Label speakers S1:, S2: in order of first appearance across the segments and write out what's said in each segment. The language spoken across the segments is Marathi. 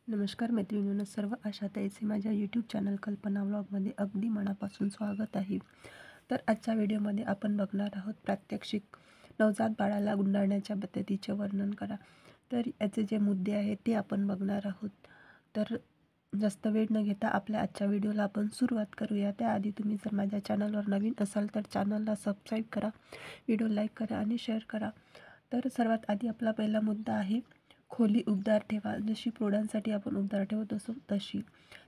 S1: नमस्कार मैत्रिणींनो, सर्व आशाताईचे माझ्या यूट्यूब चॅनल कल्पना व्लॉगमध्ये अगदी मनापासून स्वागत आहे. तर आजच्या व्हिडिओमध्ये आपण बघणार आहोत प्रात्यक्षिक नवजात बाळाला गुंडाळण्याच्या पद्धतीचे वर्णन करा. तर याचे जे मुद्दे आहेत ते आपण बघणार आहोत. तर जास्त वेळ न घेता आपल्या आजच्या व्हिडिओला आपण सुरुवात करूया. त्याआधी तुम्ही जर माझ्या चॅनलवर नवीन असाल तर चॅनलला सबस्क्राईब करा, व्हिडिओ लाईक करा आणि शेअर करा. तर सर्वात आधी आपला पहिला मुद्दा आहे, खोली उबदार ठेवा. जशी प्रौढांसाठी आपण उबदार ठेवत असो तशी.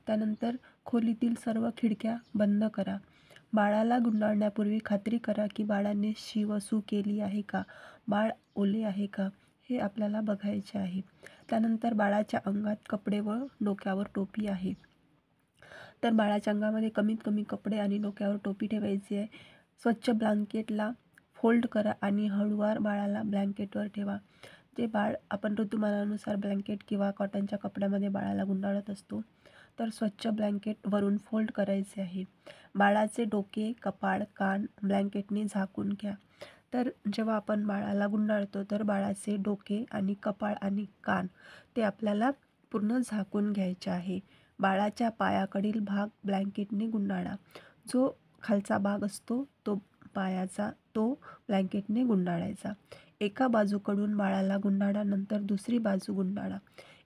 S1: त्यानंतर खोलीतील सर्व खिडक्या बंद करा. बाळाला गुंडाळण्यापूर्वी खात्री करा की बाळाने शी व सू केली आहे का, बाळ ओले आहे का, हे आपल्याला बघायचे आहे. त्यानंतर बाळाच्या अंगात कपडे व डोक्यावर टोपी आहे. तर बाळाच्या अंगामध्ये कमीत कमी कपडे आणि डोक्यावर टोपी ठेवायची आहे. स्वच्छ ब्लँकेटला फोल्ड करा आणि हळूवार बाळाला ब्लँकेटवर ठेवा. जे बाळ आपण ऋतुमानानुसार ब्लँकेट किंवा कॉटनच्या कपड्यामध्ये बाळाला गुंडाळत असतो, तर स्वच्छ ब्लँकेट वरून फोल्ड करायचे आहे. बाळाचे डोके, कपाळ, कान ब्लँकेटने झाकून घ्या. तर जेव्हा आपण बाळाला गुंडाळतो तर बाळाचे डोके आणि कपाळ आणि कान ते आपल्याला पूर्ण झाकून घ्यायचे आहे. बाळाच्या पायाकडील भाग ब्लँकेटने गुंडाळा. जो खालचा भाग असतो तो पायाचा, तो ब्लँकेटने गुंडाळायचा. एका बाजूकडून बाळाला गुंडाळल्यानंतर दुसरी बाजू गुंडाळा.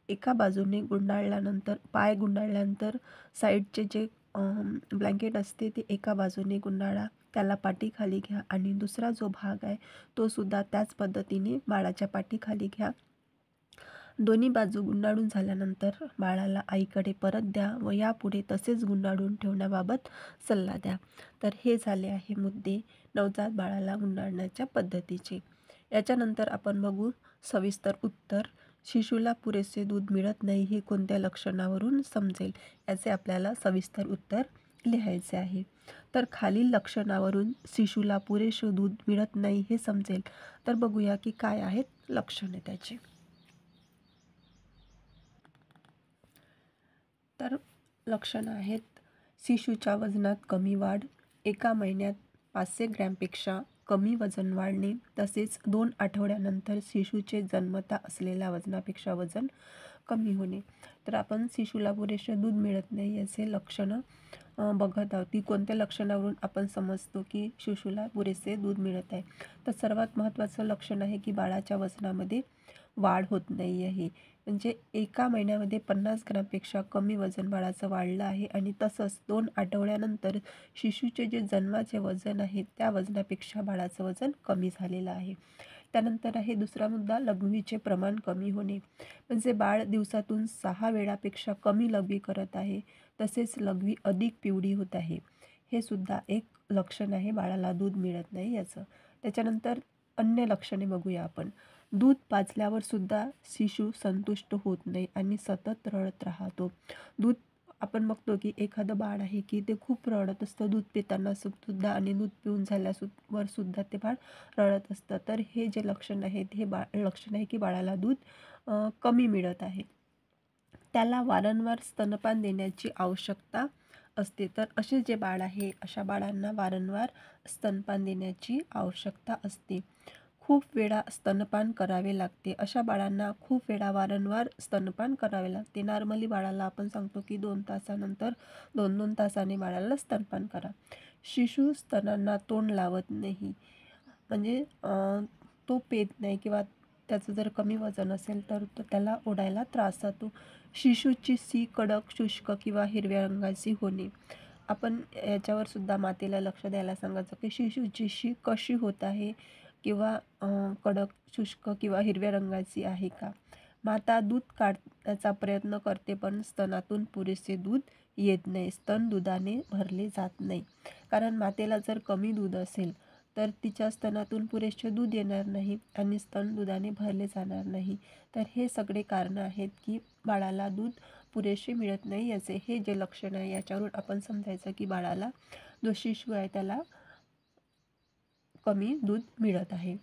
S1: एका बाजूने गुंडाळल्यानंतर पाय गुंडाळल्यानंतर साईडचे जे ब्लँकेट असते ते एका बाजूने गुंडाळा, त्याला पाठीखाली घ्या आणि दुसरा जो भाग आहे तो सुद्धा त्याच पद्धतीने बाळाच्या पाठीखाली घ्या. दोन्ही बाजू गुंडाळून झाल्यानंतर बाळाला आईकडे परत द्या व यापुढे तसेच गुंडाळून ठेवण्याबाबत सल्ला द्या. तर हे झाले आहे मुद्दे नवजात बाळाला गुंडाळण्याच्या पद्धतीचे. याच्यानंतर आपण बघू सविस्तर उत्तर. शिशूला पुरेसे दूध मिळत नाही हे कोणत्या लक्षणावरून समजेल, याचे आपल्याला सविस्तर उत्तर लिहायचे आहे. तर खालील लक्षणावरून शिशूला पुरेसे दूध मिळत नाही हे समजेल. तर बघूया की काय आहेत लक्षणे त्याची. तर लक्षणं आहेत, शिशूच्या वजनात कमी वाढ, एका महिन्यात 500 ग्रॅमपेक्षा कमी वजन वाढणे, तसेच 2 आठवड्यानंतर शिशूचे जन्मता असलेल्या वजनापेक्षा वजन कमी होणे. तर आपण शिशूला पुरेसे दूध मिळत नाही याचे लक्षणं बघत आहोत. ती कोणत्या लक्षणावरून आपण समजतो की शिशूला पुरेसे दूध मिळत आहे. तर सर्वात महत्त्वाचं लक्षण आहे की बाळाच्या वजनामध्ये वाढ होत नाही आहे. म्हणजे एका महिन्यामध्ये 50 ग्रॅमपेक्षा कमी वजन बाळाचं वाढलं आहे आणि तसंच 2 आठवड्यानंतर शिशूचे जे जन्माचे वजन आहे त्या वजनापेक्षा बाळाचं वजन कमी झालेलं आहे. त्यानंतर आहे दुसरा मुद्दा, लघवीचे प्रमाण कमी होणे. म्हणजे बाळ दिवसातून 6 वेळापेक्षा कमी लघवी करत आहे, तसेच लघवी अधिक पिवळी होत आहे. हे सुद्धा एक लक्षण आहे बाळाला दूध मिळत नाही याचं. त्याच्यानंतर अन्य लक्षणे बघूया आपण. दूध पाजल्यावर सुद्धा शिशू संतुष्ट होत नाही आणि सतत रडत राहतो. दूध आपण बघतो की एखादं बाळ आहे की ते खूप रडत असतं दूध पिताना सुद्धा आणि दूध पिऊन झाल्यावर सुद्धा ते बाळ रडत असतं. तर हे जे लक्षण आहेत हे लक्षण आहे की बाळाला दूध कमी मिळत आहे. त्याला वारंवार स्तनपान देण्याची आवश्यकता असते. तर असे जे बाळ आहे अशा बाळांना वारंवार स्तनपान देण्याची आवश्यकता असते. खूप वेळा स्तनपान करावे लागते. अशा बाळांना खूप वेळा वारंवार स्तनपान करावे लागते. नॉर्मली बाळाला आपण सांगतो की 2 तासानंतर 2-2 तासाने बाळाला स्तनपान करा. शिशू स्तनांना तोंड लावत नाही, म्हणजे तो पेत नाही किंवा त्याचं जर कमी वजन असेल तर त्याला ओढायला त्रास जातो. शिशूची सी कडक, शुष्क किंवा हिरव्या रंगाची होणे. आपण याच्यावर सुद्धा मातेला लक्ष द्यायला सांगायचं की शिशूची शी कशी होत आहे किंवा कडक, शुष्क किंवा हिरव्या रंगाची आहे का. माता दूध काढण्याचा प्रयत्न करते पण स्तनातून पुरेसे दूध येत नाही, स्तन दुधाने भरले जात नाही. कारण मातेला जर कमी दूध असेल तर तिच्या स्तनातून पुरेसे दूध येणार नाही आणि स्तन दुधाने भरले जाणार नाही. तर हे सगळे कारणं आहेत की बाळाला दूध पुरेसे मिळत नाही याचे. हे जे लक्षण आहे याच्यावरून आपण समजायचं की बाळाला, जो शिशू आहे त्याला कमी दूध मिळत आहे.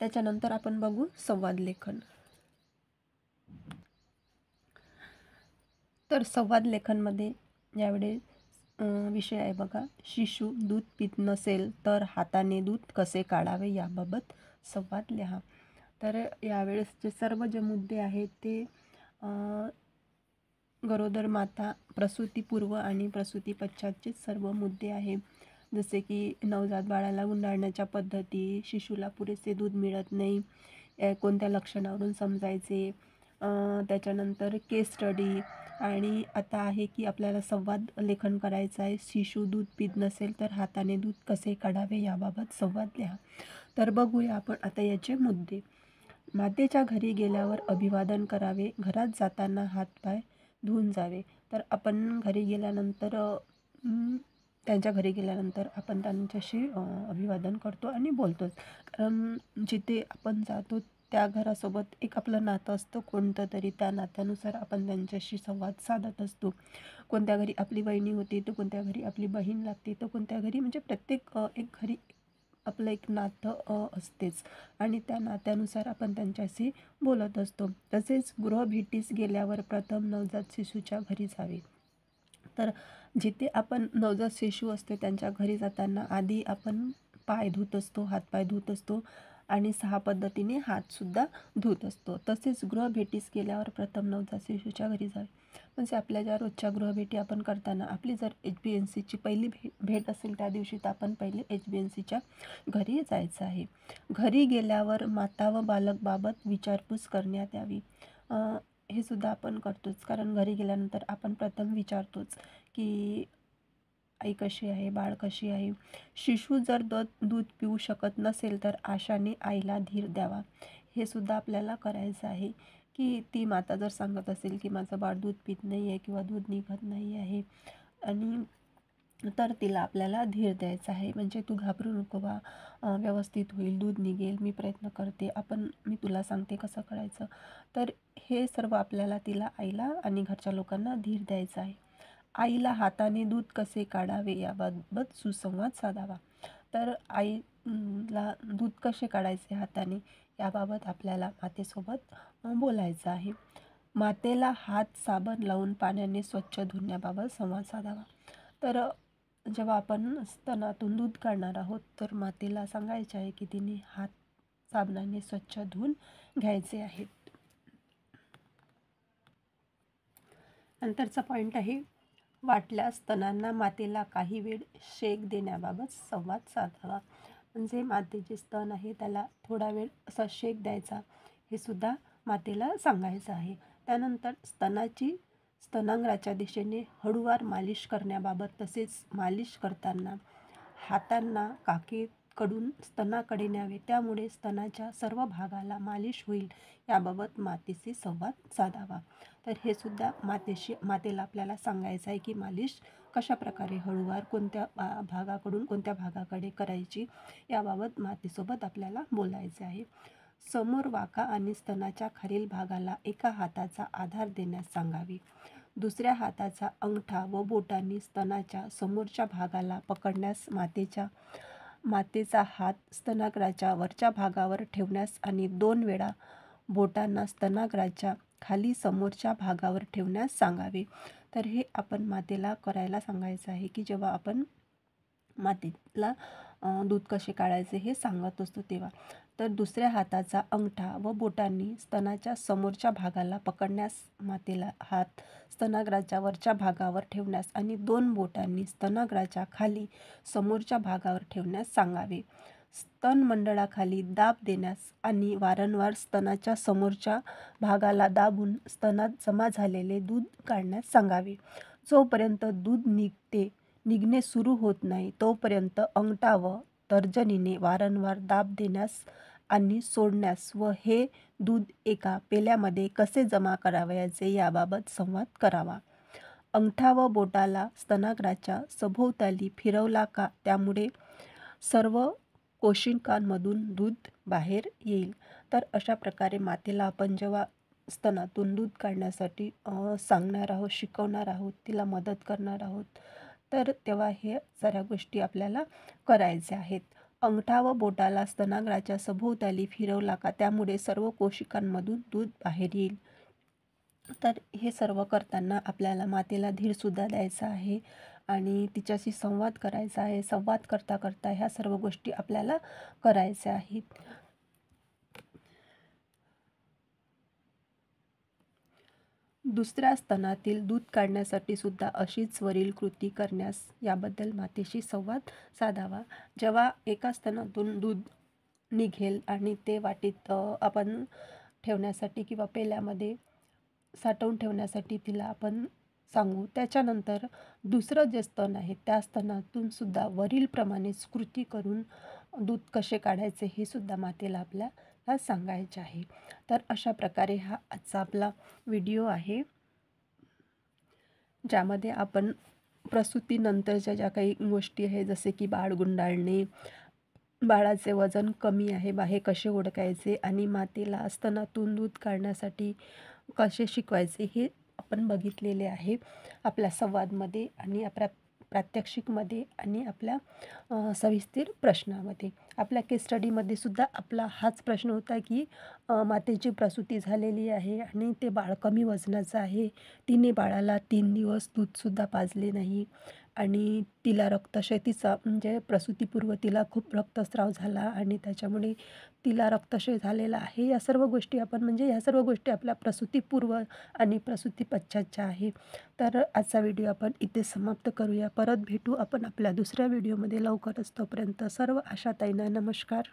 S1: त्याच्यानंतर आपण बघू संवाद लेखन. तर संवाद लेखनमध्ये यावेळी विषय आहे बघा, शिशु दूध पीत नसेल तर हाताने दूध कसे काढावे याबाबत संवाद लिहा. तर यावेळेस जे सर्व जे मुद्दे आहेत ते गरोदर माता, प्रसूतीपूर्व आणि प्रसूती पश्चातचे सर्व मुद्दे आहे, जसे की नवजात बाळाला गुंडाळण्याच्या पद्धती, शिशूला पुरेसे दूध मिळत नाही, कोणत्या लक्षणावरून समजायचे, त्याच्यानंतर केस स्टडी, आणि आता आहे की आपल्याला संवाद लेखन करायचं आहे. शिशू दूध पीत नसेल तर हाताने दूध कसे काढावे याबाबत संवाद लिहा. तर बघूया आपण आता याचे मुद्दे. मातेच्या घरी गेल्यावर अभिवादन करावे, घरात जाताना हातपाय धुवून जावे. तर आपण घरी गेल्यानंतर त्यांच्या घरी गेल्यानंतर आपण त्यांच्याशी अभिवादन करतो आणि बोलतोच, कारण जिथे आपण जातो त्या घरासोबत एक आपलं नातं असतं कोणतं तरी, त्या नात्यानुसार आपण त्यांच्याशी संवाद साधत असतो. कोणत्या घरी आपली बहिणी होती तर कोणत्या घरी आपली बहीण लागते, तर कोणत्या घरी म्हणजे प्रत्येक एक घरी आपलं एक नातं असतेच, आणि त्या नात्यानुसार आपण त्यांच्याशी बोलत असतो. तसेच गृहभेटीस गेल्यावर प्रथम नवजात शिशूच्या घरी जावे. तर जिथे आपण नवजात शिशू असते त्यांच्या घरी जाताना आधी आपण पाय धुत असतो, हातपाय धुत असतो आणि 6 पद्धतीने हातसुद्धा धुत असतो. तसेच गृहभेटीस गेल्यावर प्रथम नवजात शिशूच्या घरी जावे, म्हणजे आपल्या ज्या रोजच्या गृहभेटी आपण करताना आपली जर HbNCची पहिली भेट असेल त्या दिवशी तर आपण पहिले HbNCच्या घरी जायचं आहे. घरी गेल्यावर माता व बालकबाबत विचारपूस करण्यात यावी. हे सुद्धा आपण करतोच, कारण घरी गेल्यानंतर आपण प्रथम विचारतोच की आई कशी आहे, बाळ कशी आहे. शिशू जर दूध पिऊ शकत नसेल तर आशाने आईला धीर द्यावा. हे सुद्धा आपल्याला करायचं आहे, की ती माता जर सांगत असेल की माझं बाळ दूध पित नाही आहे किंवा दूध निघत नाही आहे, आणि तर तिला आपल्याला धीर द्यायचा आहे, म्हणजे तू घाबरू नको बा, व्यवस्थित होईल, दूध निघेल, मी प्रयत्न करते, मी तुला सांगते कसं करायचं. तर हे सर्व आपल्याला तिला, आईला आणि घरच्या लोकांना धीर द्यायचा आहे. आईला हाताने दूध कसे काढावे याबाबत सुसंवाद साधावा. तर आईला दूध कसे काढायचे हाताने याबाबत आपल्याला मातेसोबत बोलायचं आहे. मातेला हात साबण लावून पाण्याने स्वच्छ धुण्याबाबत संवाद साधावा. तर जेव्हा आपण स्तनातून दूध काढणार आहोत तर मातेला सांगायचे आहे की तिने हात साबणाने स्वच्छ धुवून घ्यायचे आहेत. नंतरचा पॉईंट आहे, वाटल्यास स्तनांना मातेला काही वेळ शेक देण्याबाबत संवाद साधावा. म्हणजे मातेचे स्तन आहे त्याला थोडा वेळ असा शेक द्यायचा, हे सुद्धा मातेला सांगायचं आहे. त्यानंतर स्तनांग्राच्या दिशेने हळूवार मालिश करण्याबाबत, तसेच मालिश करताना हातांना काखेकडून स्तनाकडे न्यावे, त्यामुळे स्तनाच्या सर्व भागाला मालिश होईल याबाबत मातेशी संवाद साधावा. तर हे सुद्धा मातेला आपल्याला सांगायचं आहे की मालिश कशा प्रकारे हळूवार कोणत्या भागाकडून कोणत्या भागाकडे करायची याबाबत मातेसोबत आपल्याला बोलायचे आहे. समोर वाका आणि स्तनाच्या खालील भागाला एका हाताचा आधार देण्यास सांगावे. दुसऱ्या हाताचा अंगठा व बोटांनी स्तनाच्या समोरच्या भागाला पकडण्यास, मातेचा हात स्तनाग्राच्या वरच्या भागावर ठेवण्यास आणि 2 वेळा बोटांना स्तनाग्राच्या खाली समोरच्या भागावर ठेवण्यास सांगावे. तर हे आपण मातेला करायला सांगायचं आहे की जेव्हा आपण मातेला दूध कसे काढायचे हे सांगत असतो तेव्हा. तर दुसऱ्या हाताचा अंगठा व बोटांनी स्तनाच्या समोरच्या भागाला पकडण्यास, मातेला हात स्तनाग्राच्या वरच्या भागावर ठेवण्यास आणि 2 बोटांनी स्तनाग्राच्या खाली समोरच्या भागावर ठेवण्यास सांगावे. स्तनमंडळाखाली दाब देण्यास आणि वारंवार स्तनाच्या समोरच्या भागाला दाबून स्तनात जमा झालेले दूध काढण्यास सांगावे. जोपर्यंत दूध निघणे सुरू होत नाही तोपर्यंत अंगठा व तर्जनीने वारंवार दाब देण्यास आणि सोडण्यास व हे दूध एका पेल्यामध्ये कसे जमा करावयाचे याबाबत संवाद करावा. अंगठा व बोटाला स्तनाग्राच्या सभोवताली फिरवला का त्यामुळे सर्व कोशिकांमधून दूध बाहेर येईल. तर अशा प्रकारे मातेला आपण जेव्हा स्तनातून दूध काढण्यासाठी सांगणार आहोत, शिकवणार आहोत, तिला मदत करणार आहोत, तर तेव्हा हे साऱ्या गोष्टी आपल्याला करायच्या आहेत. अंगठा व बोटाला स्तनाग्राच्या सभोवताली फिरवला का त्यामुळे सर्व कोशिकांमधून दूध बाहेर येईल. तर हे सर्व करताना आपल्याला मातेला धीरसुद्धा द्यायचा आहे आणि तिच्याशी संवाद करायचा आहे. संवाद करता करता ह्या सर्व गोष्टी आपल्याला करायच्या आहेत. दुसऱ्या स्तनातील दूध काढण्यासाठी सुद्धा अशीच वरील कृती करण्यास याबद्दल मातेशी संवाद साधावा. जेव्हा एका स्तनातून दूध निघेल आणि ते वाटीत आपण ठेवण्यासाठी किंवा पेल्यामध्ये साठवून ठेवण्यासाठी तिला आपण सांगू. त्याच्यानंतर दुसरं जे स्तन आहे त्या स्तनातून सुद्धा वरीलप्रमाणेच कृती करून दूध कसे काढायचे हे सुद्धा मातेला आपल्याला सांगायचे आहे. तर अशा प्रकारे हा आजचा आपला व्हिडिओ आहे, ज्यामध्ये आपण प्रसूतीनंतरच्या ज्या काही गोष्टी आहे, जसे की बाळ गुंडाळणे, बाळाचे वजन कमी आहे बा हे कसे ओळखायचे आणि मातेला स्तनातून दूध काढण्यासाठी कसे शिकवायचे हे आपण बघितलेले आहे आपल्या संवादमध्ये आणि आपल्या प्रात्यक्षिकमध्ये आणि आपल्या सविस्तर प्रश्नामध्ये. आपल्या केस स्टडीमध्ये सुद्धा आपला हाच प्रश्न होता की मातेची प्रसूती झालेली आहे आणि ते बाळ कमी वजनाचं आहे. तिने बाळाला 3 दिवस दूधसुद्धा पाजले नाही आणि तिला रक्तक्षय म्हणजे प्रसूतीपूर्व तिला खूप रक्तस्राव झाला आणि त्याच्यामुळे तिला रक्तक्षय झालेला आहे. या सर्व गोष्टी आपण म्हणजे ह्या सर्व गोष्टी आपल्या प्रसूतीपूर्व आणि प्रसूती पश्चातच्या आहे. तर आजचा व्हिडिओ आपण इथे समाप्त करूया. परत भेटू आपण आपल्या दुसऱ्या व्हिडिओमध्ये लवकरच. तोपर्यंत सर्व आशाताईंना नमस्कार.